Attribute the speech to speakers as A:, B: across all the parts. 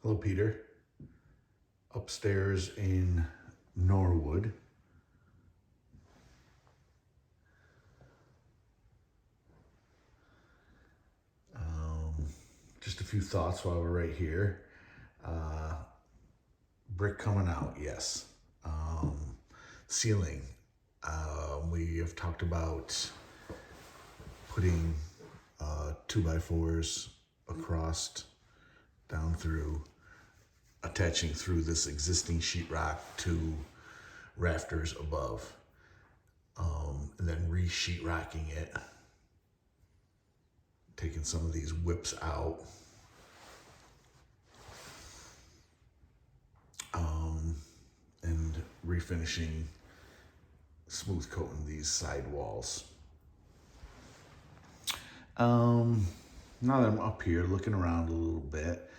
A: Hello, Peter. Upstairs in Norwood. Just a few thoughts while we're right here. Brick coming out, yes. Ceiling. We have talked about putting 2x4s across, down through, attaching through this existing sheetrock to rafters above, and then re-sheetrocking it, taking some of these whips out, and refinishing, smooth coating these side walls. Now that I'm up here looking around a little bit,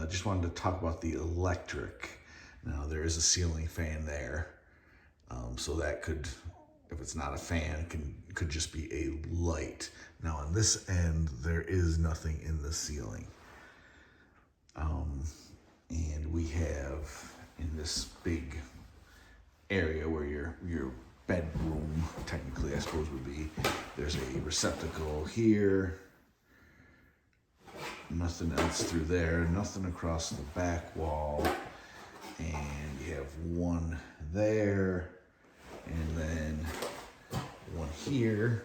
A: just wanted to talk about the electric. Now there is a ceiling fan there, so that could, if it's not a fan, could just be a light. Now on this end, there is nothing in the ceiling. And we have in this big area where your bedroom, technically I suppose would be, there's a receptacle here, nothing else through there, nothing across the back wall, and you have one there, and then one here,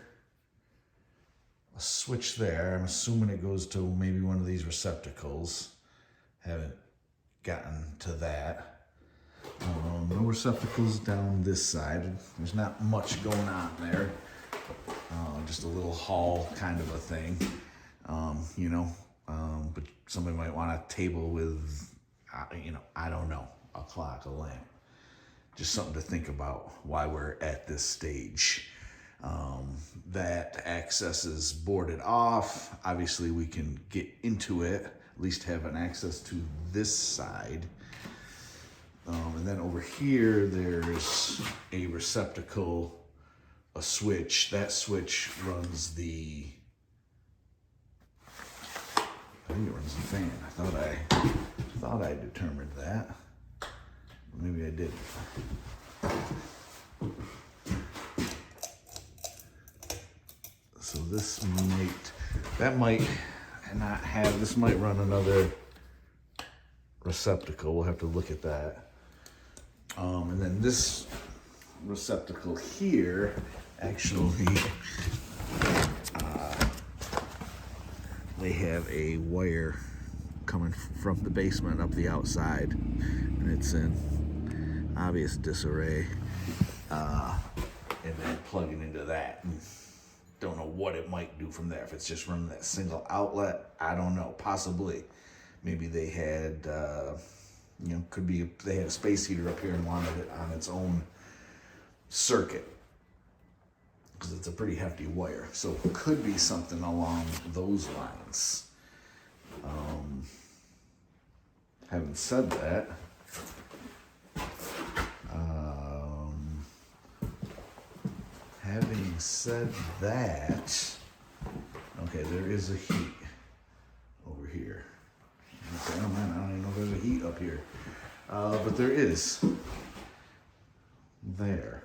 A: a switch there. I'm assuming it goes to maybe one of these receptacles. Haven't gotten to that. No receptacles down this side. There's not much going on there. Just a little hall kind of a thing, but somebody might want a table with, I don't know, a clock, a lamp. Just something to think about while we're at this stage. That access is boarded off. Obviously we can get into it, at least have an access to this side. And then over here, there's a receptacle, a switch. That switch runs the, I think it runs the fan. I thought I determined that. Maybe I didn't. So this might not have, this might run another receptacle. We'll have to look at that. And then this receptacle here, actually, they have a wire coming from the basement up the outside, and it's in obvious disarray. And then plugging into that. And don't know what it might do from there. If it's just running that single outlet, I don't know. Possibly. Maybe they had, could be they had a space heater up here and wanted it on its own circuit, because it's a pretty hefty wire. So it could be something along those lines. Having said that, okay, there is a heat over here. Okay, oh man, I don't even know if there's a heat up here. But there is. There.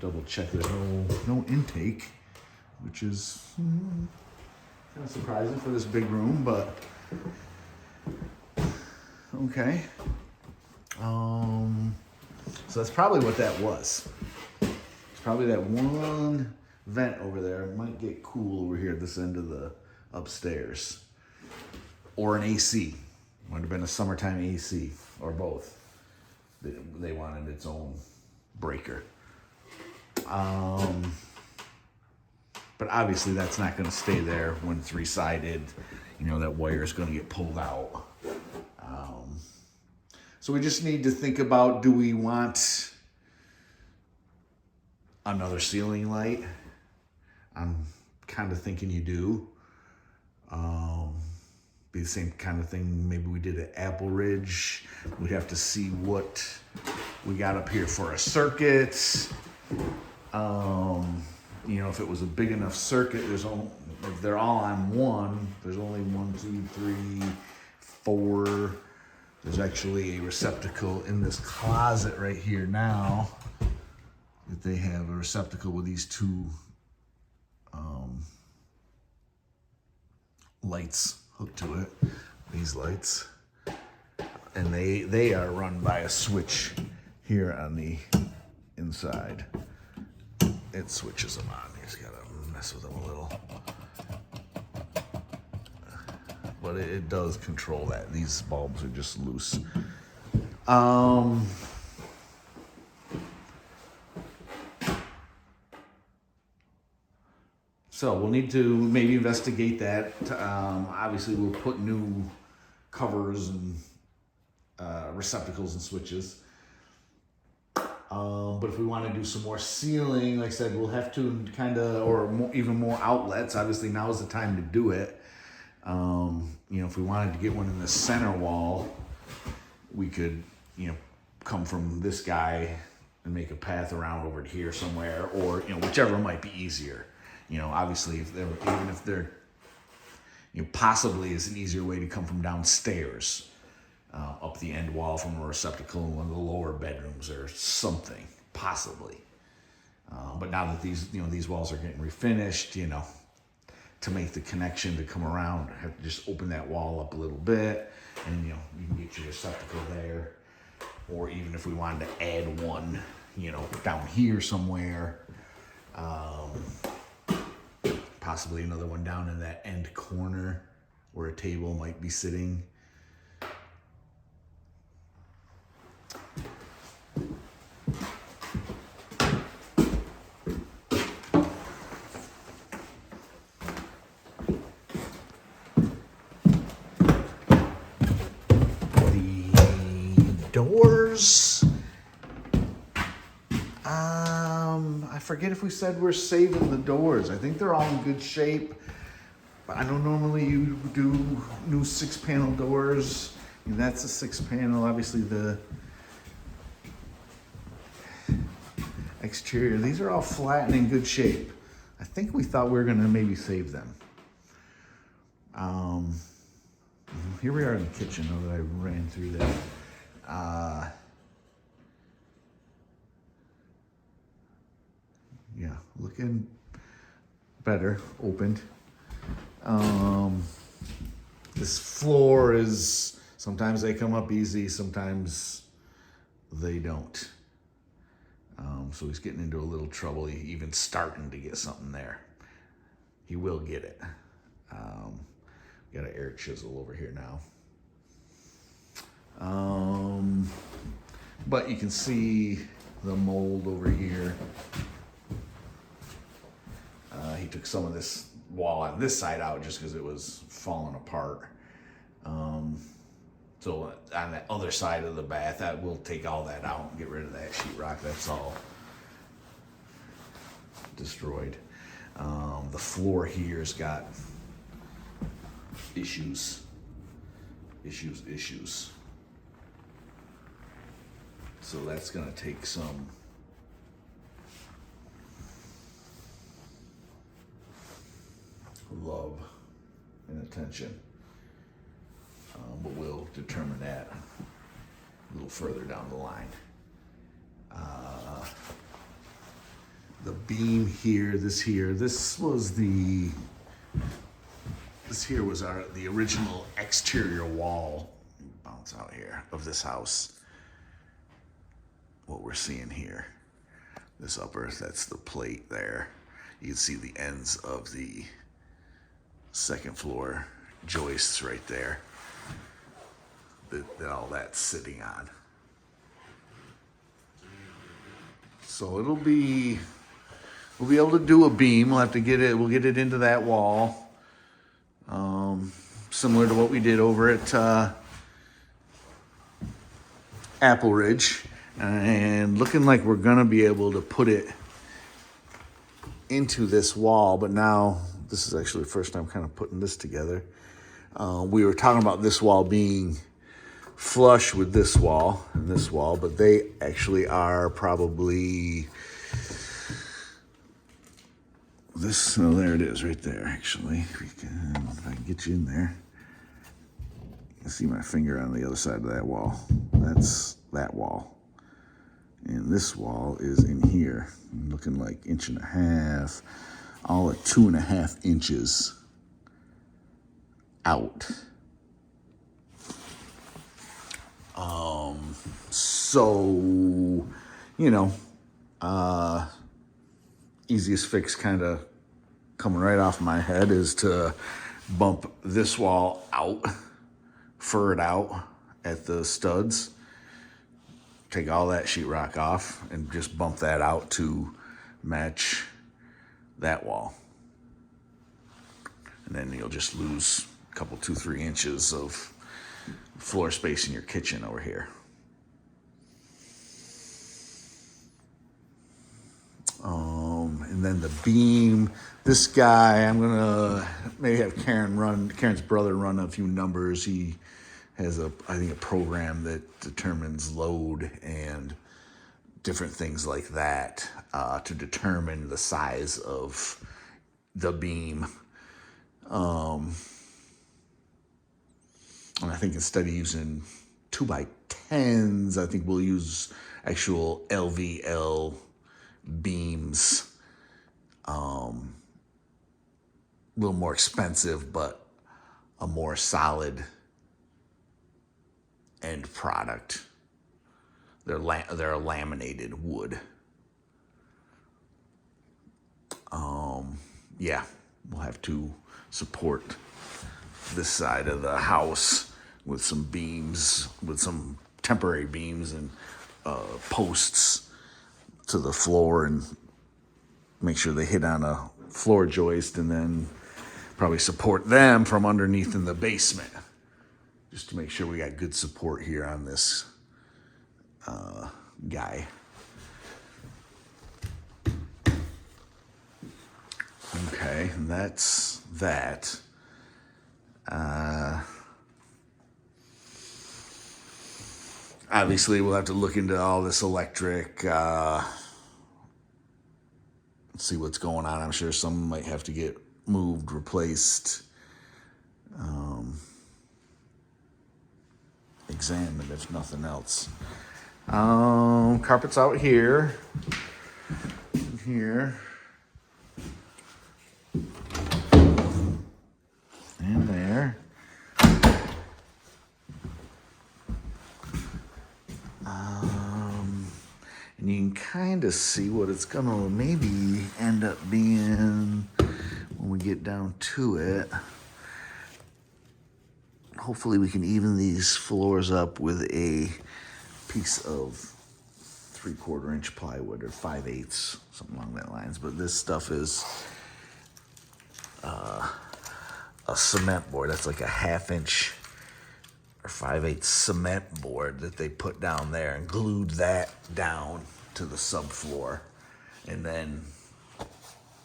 A: Double check there's no intake, which is kind of surprising for this big room, but okay. So that's probably what that was. It's probably that one vent over there. It might get cool over here at this end of the upstairs. Or an AC. Might have been a summertime AC, or both. They wanted its own breaker. But obviously that's not going to stay there when it's three-sided. That wire is going to get pulled out. So we just need to think about, do we want another ceiling light? I'm kind of thinking you do. Be the same kind of thing maybe we did at Apple Ridge. We'd have to see what we got up here for a circuit. If it was a big enough circuit, if they're all on one, there's only 1, 2, 3, 4. There's actually a receptacle in this closet right here now that they have a receptacle with these 2 lights hooked to it. These lights, and they are run by a switch here on the inside. It switches them on. You just gotta mess with them a little. But it does control that. These bulbs are just loose. So we'll need to maybe investigate that. Obviously, we'll put new covers and receptacles and switches. But if we want to do some more sealing, like I said, we'll have to kind of, or more, even more outlets. Obviously, now is the time to do it. You know, if we wanted to get one in the center wall, we could, you know, come from this guy and make a path around over to here somewhere, or, you know, whichever might be easier. You know, obviously, even if they're, you know, possibly is an easier way to come from downstairs, up the end wall from a receptacle in one of the lower bedrooms or something, possibly. But now that these walls are getting refinished, you know, to make the connection to come around, I have to just open that wall up a little bit, and you know, you can get your receptacle there. Or even if we wanted to add one, you know, down here somewhere. Possibly another one down in that end corner where a table might be sitting. The doors, I forget if we said we're saving the doors. I think they're all in good shape. But I know normally you do new 6-panel doors. And that's a 6-panel. Obviously the exterior, these are all flat and in good shape. I think we thought we were gonna maybe save them. Here we are in the kitchen, now that I ran through that. Yeah, looking better, opened. This floor is, sometimes they come up easy, sometimes they don't. So he's getting into a little trouble, even starting to get something there. He will get it. Got an air chisel over here now. But you can see the mold over here. He took some of this wall on this side out just because it was falling apart. So on the other side of the bath, that we'll take all that out and get rid of that sheetrock. That's all destroyed. The floor here's got issues. So that's gonna take some love and attention. But we'll determine that a little further down the line. The beam here, this here was the original exterior wall, bounce out here, of this house. What we're seeing here, this upper, that's the plate there. You can see the ends of the second floor joists right there that all that's sitting on. So we'll be able to do a beam. We'll get it into that wall, similar to what we did over at Apple Ridge, and looking like we're gonna be able to put it into this wall. But now this is actually the first time kind of putting this together. We were talking about this wall being flush with this wall and this wall, but they actually are probably this. Oh, there it is right there, actually. If I can get you in there. see my finger on the other side of that wall. That's that wall. And this wall is in here, looking like 1.5 inches, all at 2.5 inches out. So, you know, easiest fix kind of coming right off my head is to bump this wall out, fur it out at the studs, take all that sheetrock off and just bump that out to match that wall. And then you'll just lose a couple, 2-3 inches of floor space in your kitchen over here. And then the beam, this guy, I'm gonna maybe have Karen's brother run a few numbers. He has I think a program that determines load and different things like that to determine the size of the beam. And I think instead of using 2x10s, I think we'll use actual LVL beams. A little more expensive, but a more solid end product. They're a laminated wood. Yeah, we'll have to support this side of the house with some beams, with some temporary beams and posts to the floor, and make sure they hit on a floor joist, and then probably support them from underneath in the basement, just to make sure we got good support here on this guy. Okay, and that's that. Obviously, we'll have to look into all this electric, see what's going on. I'm sure some might have to get moved, replaced, examined, if nothing else. Carpet's out here, and there. And you can kind of see what it's gonna maybe end up being when we get down to it. Hopefully we can even these floors up with a piece of 3/4 inch plywood or 5/8, something along that lines. But this stuff is a cement board. That's like a 1/2 inch or 5/8 cement board that they put down there and glued that down to the subfloor, and then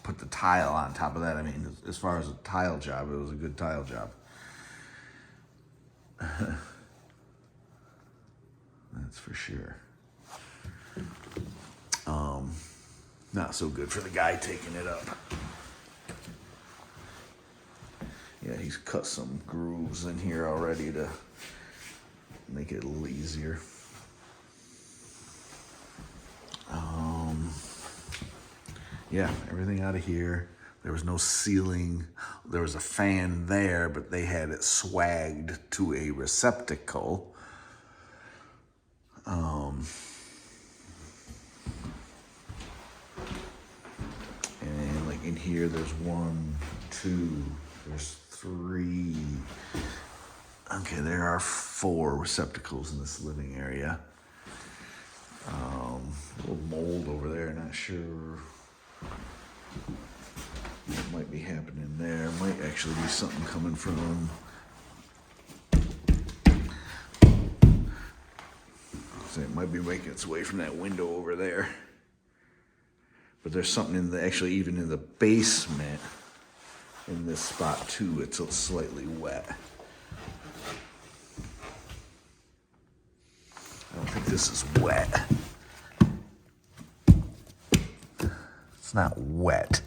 A: put the tile on top of that. I mean, as far as a tile job, it was a good tile job. That's for sure. Not so good for the guy taking it up. Yeah, he's cut some grooves in here already to make it a little easier. Yeah, everything out of here. There was no ceiling. There was a fan there, but they had it swagged to a receptacle. And like in here, there's 1, 2, there's 3. Okay, there are 4 receptacles in this living area. A little mold over there, not sure what might be happening there. Might actually be something coming from so it might be making its way from that window over there. But there's something in the, actually even in the basement in this spot too, it's slightly wet. I don't think this is wet. It's not wet.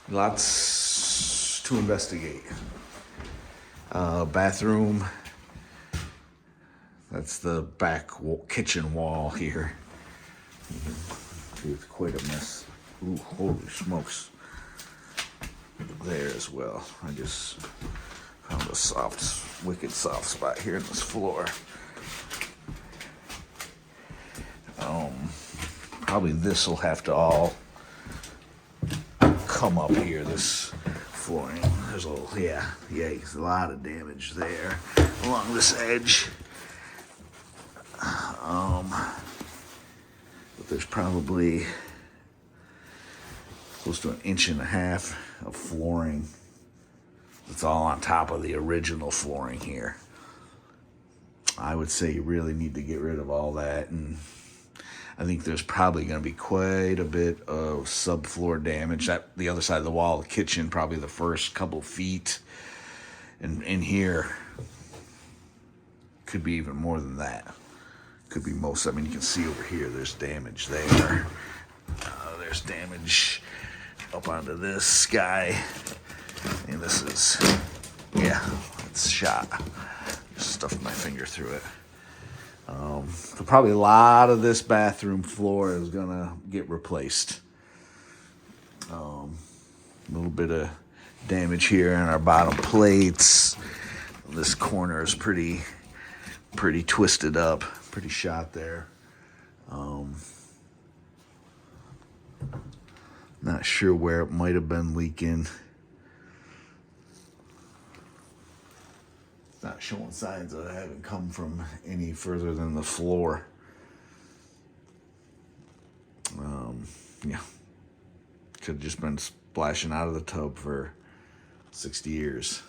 A: Lots to investigate. Bathroom. That's the back kitchen wall here. It's quite a mess. Ooh, holy smokes. There as well. I just found a wicked soft spot here in this floor. Probably this will have to all come up here, this flooring. There's a little, yikes, a lot of damage there along this edge. But there's probably close to 1.5 inches of flooring that's all on top of the original flooring here. I would say you really need to get rid of all that, and I think there's probably going to be quite a bit of subfloor damage. That the other side of the wall, the kitchen, probably the first couple feet, and in here could be even more than that. Could be most. I mean, you can see over here. There's damage there. There's damage up onto this guy, and this is, it's shot. Just stuffed my finger through it. So probably a lot of this bathroom floor is gonna get replaced. A little bit of damage here in our bottom plates. This corner is pretty twisted up, pretty shot there. Not sure where it might have been leaking. Not showing signs of having come from any further than the floor. Could have just been splashing out of the tub for 60 years.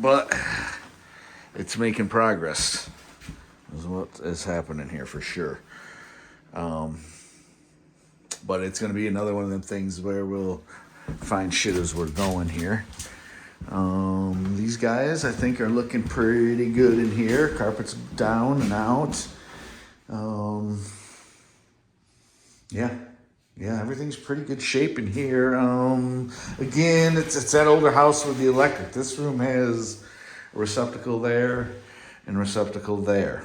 A: But it's making progress, is what is happening here for sure. But it's going to be another one of them things where we'll find shit as we're going here. These guys, I think, are looking pretty good in here. Carpet's down and out. Yeah, everything's pretty good shape in here. Again, it's that older house with the electric. This room has a receptacle there and a receptacle there.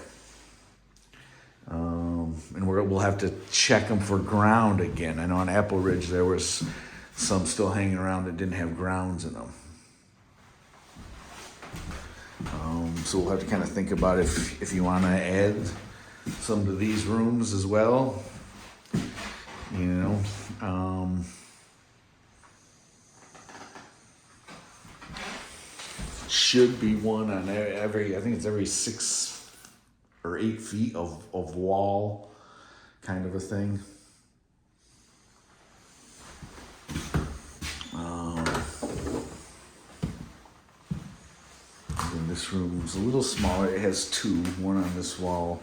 A: And we'll have to check them for ground again. I know on Apple Ridge there was some still hanging around that didn't have grounds in them. So we'll have to kind of think about if you want to add some to these rooms as well. Should be one on every, I think it's every 6 or 8 feet of wall, kind of a thing. And this room's a little smaller. It has 2, one on this wall,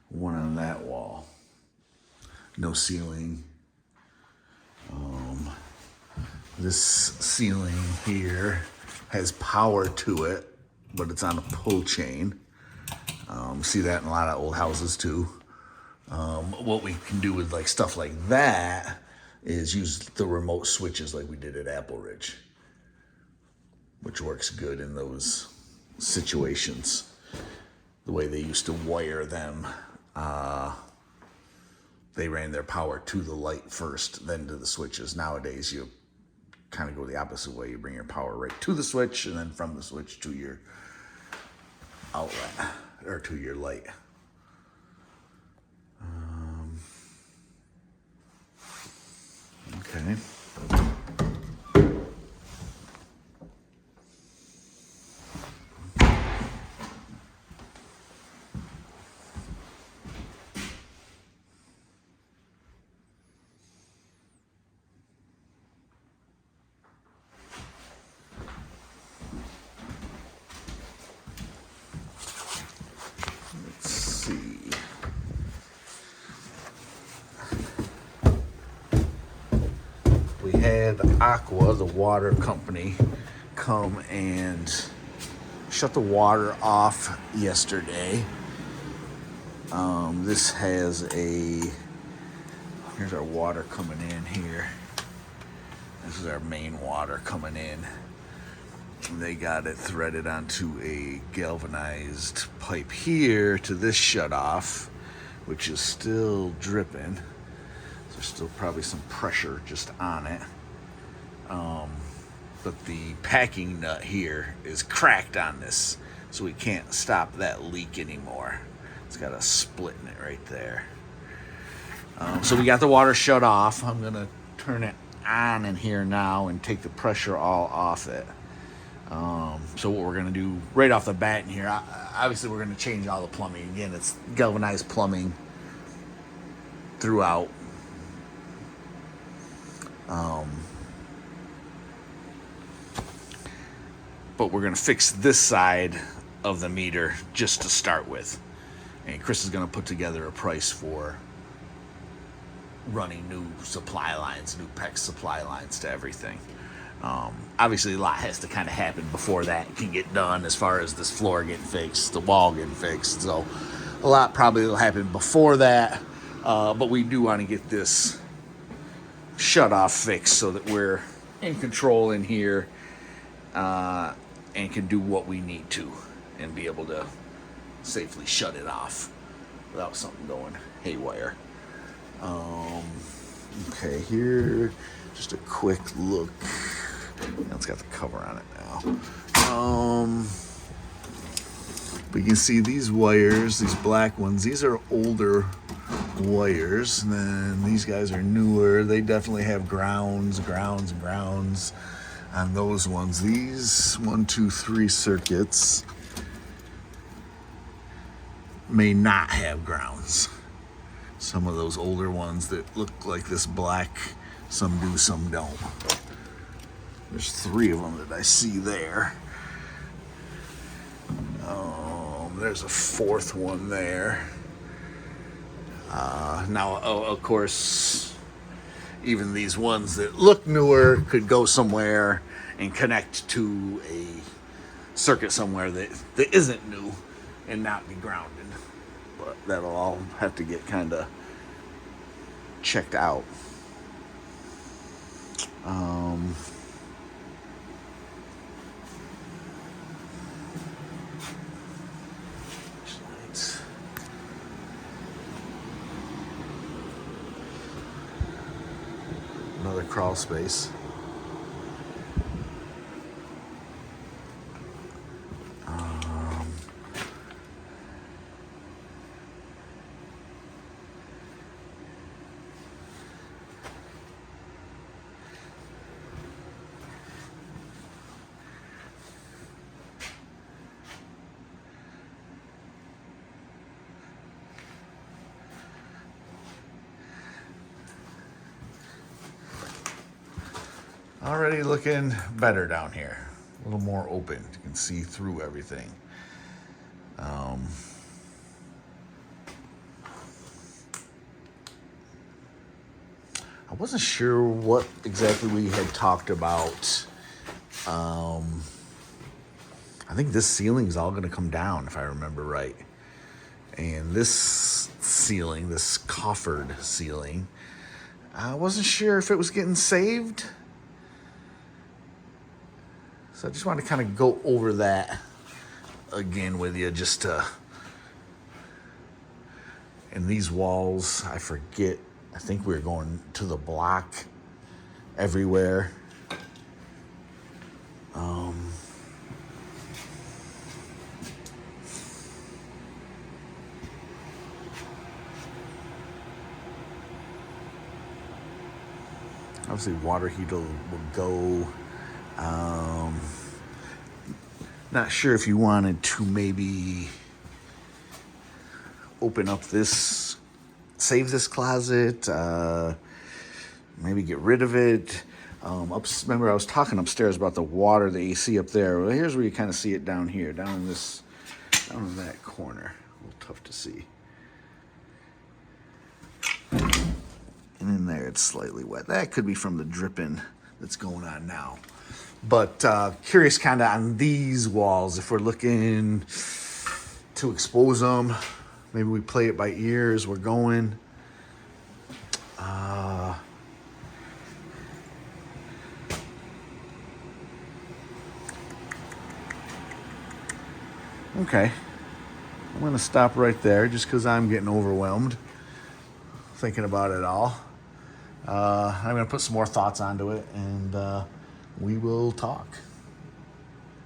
A: one on that wall. No ceiling. This ceiling here has power to it, but it's on a pull chain. See that in a lot of old houses too. What we can do with stuff like that is use the remote switches like we did at Apple Ridge, which works good in those situations. The way they used to wire them, they ran their power to the light first, then to the switches. Nowadays, you kind of go the opposite way. You bring your power right to the switch, and then from the switch to your outlet, or to your light. Okay. We had Aqua, the water company, come and shut the water off yesterday. This has here's our water coming in here. This is our main water coming in. They got it threaded onto a galvanized pipe here to this shutoff, which is still dripping. There's still probably some pressure just on it. But the packing nut here is cracked on this, so we can't stop that leak anymore. It's got a split in it right there. So we got the water shut off. I'm gonna turn it on in here now and take the pressure all off it. So what we're gonna do right off the bat in here, obviously we're gonna change all the plumbing. Again, it's galvanized plumbing throughout. But we're gonna fix this side of the meter just to start with. And Chris is gonna put together a price for running new supply lines, new PEX supply lines to everything. Obviously a lot has to kind of happen before that can get done, as far as this floor getting fixed, the wall getting fixed. So a lot probably will happen before that, but we do want to get this shut off fixed so that we're in control in here, and can do what we need to and be able to safely shut it off without something going haywire. Okay, here, just a quick look. It's got the cover on it now. But you can see these wires, these black ones, these are older wires. And then these guys are newer. They definitely have grounds on those ones. These 1, 2, 3 circuits may not have grounds. Some of those older ones that look like this black, some do, some don't. There's 3 of them that I see there. There's a 4th one there. Now, of course, even these ones that look newer could go somewhere and connect to a circuit somewhere that isn't new and not be grounded. But that'll all have to get kind of checked out. Another crawl space. Already looking better down here. A little more open. You can see through everything. I wasn't sure what exactly we had talked about. I think this ceiling is all going to come down, if I remember right. And this ceiling, this coffered ceiling, I wasn't sure if it was getting saved. So I just want to kind of go over that again with you, just to. And these walls, I forget. I think we were going to the block everywhere. Obviously, water heater will go. Not sure if you wanted to maybe open up this, save this closet, maybe get rid of it. Remember I was talking upstairs about the water, the AC up there. Well, here's where you kind of see it down here, down in that corner. A little tough to see. And in there, it's slightly wet. That could be from the dripping that's going on now. But curious kind of on these walls, if we're looking to expose them, maybe we play it by ear as we're going. Okay, I'm gonna stop right there just because I'm getting overwhelmed thinking about it all. I'm gonna put some more thoughts onto it, and we will talk.